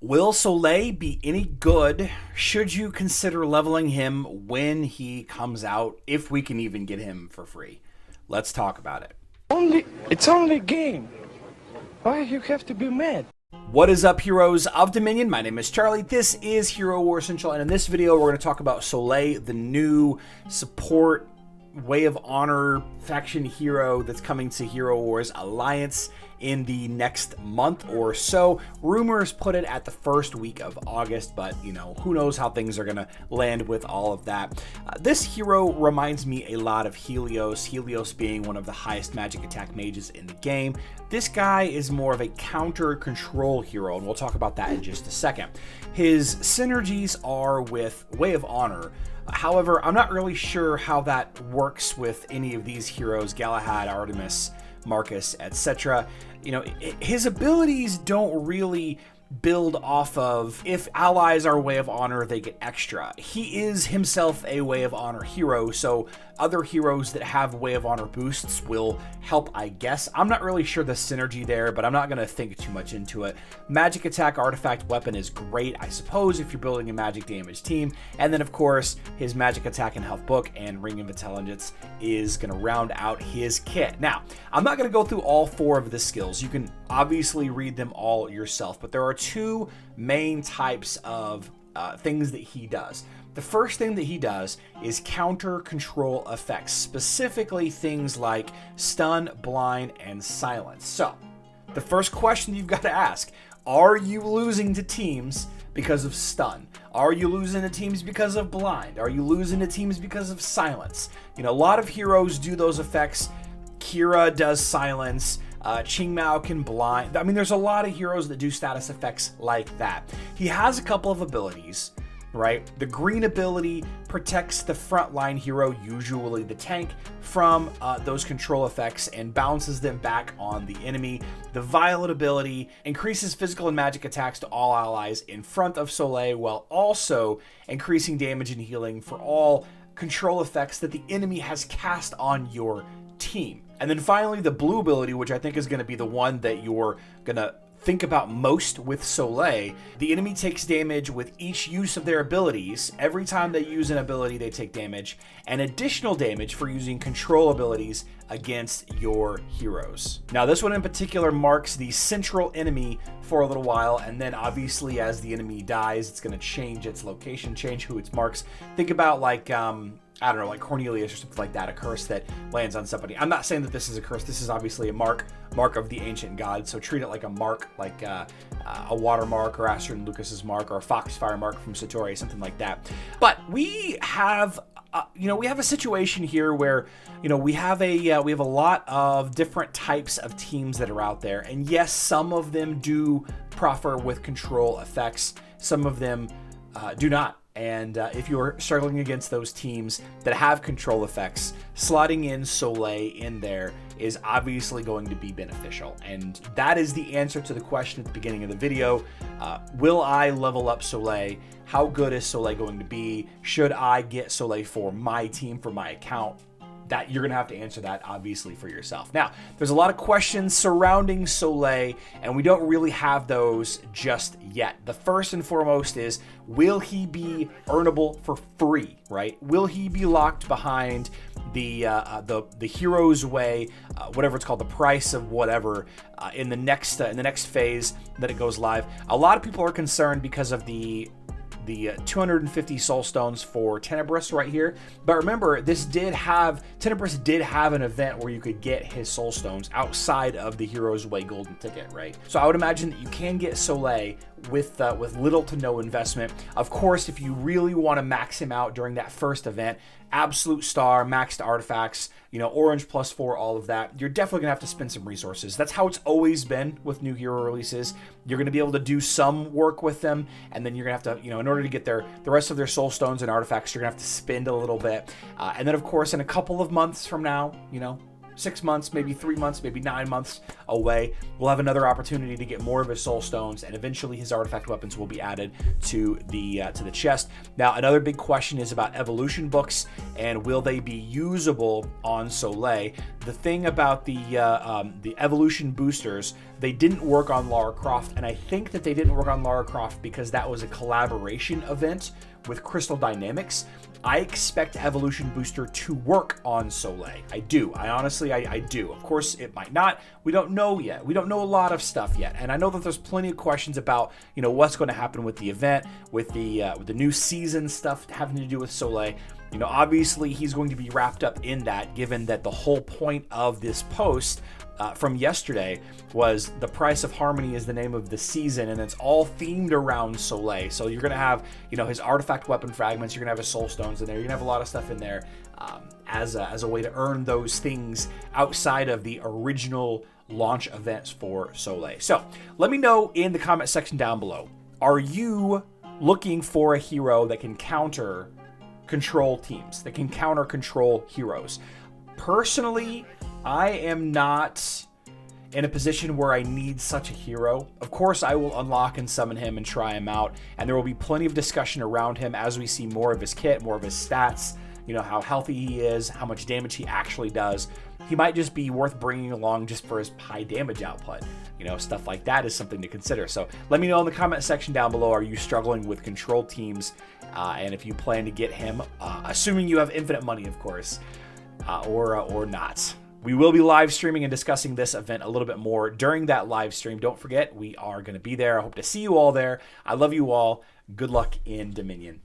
Will Soleil be any good? Should you consider leveling him when he comes out, if we can even get him for free? Let's talk about it. It's only a game. Why you have to be mad? What is up, heroes of Dominion? My name is Charlie. This is Hero War Central, and in this video we're going to talk about Soleil, the new support Way of Honor faction hero that's coming to Hero Wars Alliance in the next month or so. Rumors put it at the first week of August, but you know, who knows how things are gonna land with all of that. This hero reminds me a lot of Helios being one of the highest magic attack mages in the game. This guy is more of a counter control hero, and we'll talk about that in just a second. His synergies are with Way of Honor. However, I'm not really sure how that works with any of these heroes, Galahad, Artemis, Marcus, etc. You know, his abilities don't really build off of if allies are Way of Honor, they get extra. He is himself a Way of Honor hero, so other heroes that have Way of Honor boosts will help, I guess. I'm not really sure the synergy there, but I'm not going to think too much into it. Magic attack, artifact, weapon is great, I suppose, if you're building a magic damage team. And then, of course, his magic attack and health book and Ring of Intelligence is going to round out his kit. Now, I'm not going to go through all four of the skills. You can obviously read them all yourself, but there are two main types of things that he does. The first thing that he does is counter control effects, specifically things like stun, blind, and silence. So, the first question you've got to ask, are you losing to teams because of stun? Are you losing to teams because of blind? Are you losing to teams because of silence? You know, a lot of heroes do those effects. Kira does silence. Qingmao can blind. I mean, there's a lot of heroes that do status effects like that. He has a couple of abilities, right? The green ability protects the frontline hero, usually the tank, from those control effects and bounces them back on the enemy. The violet ability increases physical and magic attacks to all allies in front of Soleil, while also increasing damage and healing for all control effects that the enemy has cast on your team. And then finally, the blue ability, which I think is going to be the one that you're going to think about most with Soleil. The enemy takes damage with each use of their abilities. Every time they use an ability, they take damage, and additional damage for using control abilities against your heroes. Now, this one in particular marks the central enemy for a little while, and then obviously as the enemy dies, it's going to change its location, change who it marks. Think about like I don't know, like Cornelius or something like that, a curse that lands on somebody. I'm not saying that this is a curse. This is obviously a mark of the ancient gods. So treat it like a mark, like a water mark, or Aster and Lucas's mark, or a foxfire mark from Satori, something like that. But we have, we have a situation here where, we have a lot of different types of teams that are out there, and yes, some of them do proffer with control effects. Some of them do not. And if you're struggling against those teams that have control effects, slotting in Soleil in there is obviously going to be beneficial. And that is the answer to the question at the beginning of the video. Will I level up Soleil? How good is Soleil going to be? Should I get Soleil for my team, for my account? That you're going to have to answer that obviously for yourself. Now, there's a lot of questions surrounding Soleil, and we don't really have those just yet. The first and foremost is, will he be earnable for free, right? Will he be locked behind the hero's way, whatever it's called, the price of whatever, in the next phase that it goes live? A lot of people are concerned because of the 250 soul stones for Tenebris right here. But remember, Tenebris did have an event where you could get his soul stones outside of the Hero's Way golden ticket, right? So I would imagine that you can get Soleil with little to no investment. Of course, if you really want to max him out during that first event, absolute star, maxed artifacts, orange +4, all of that, you're definitely gonna have to spend some resources. That's how it's always been with new hero releases. You're gonna be able to do some work with them, and then you're gonna have to, in order to get the rest of their soul stones and artifacts, you're gonna have to spend a little bit. And then of course, in a couple of months from now, 6 months, maybe 3 months, maybe 9 months away, we'll have another opportunity to get more of his soul stones, and eventually his artifact weapons will be added to the chest. Now, another big question is about evolution books, and will they be usable on Soleil? the thing about the evolution boosters, they didn't work on Lara Croft, and I think that they didn't work on Lara Croft because that was a collaboration event with Crystal Dynamics. I expect Evolution Booster to work on Soleil. I do. I do. Of course, it might not. We don't know yet. We don't know a lot of stuff yet. And I know that there's plenty of questions about, what's going to happen with the event, with the new season stuff having to do with Soleil. Obviously, he's going to be wrapped up in that, given that the whole point of this post from yesterday was the price of harmony is the name of the season, and it's all themed around Soleil. So you're going to have, his artifact weapon fragments, you're going to have his soul stones in there, you're going to have a lot of stuff in there as a way to earn those things outside of the original launch events for Soleil. So let me know in the comment section down below, are you looking for a hero that can counter control teams, that can counter control heroes? Personally, I am not in a position where I need such a hero. Of course, I will unlock and summon him and try him out, and there will be plenty of discussion around him as we see more of his kit, more of his stats, how healthy he is, how much damage he actually does. He might just be worth bringing along just for his high damage output. Stuff like that is something to consider. So let me know in the comment section down below, are you struggling with control teams? And if you plan to get him, assuming you have infinite money, of course, or not. We will be live streaming and discussing this event a little bit more during that live stream. Don't forget, we are going to be there. I hope to see you all there. I love you all. Good luck in Dominion.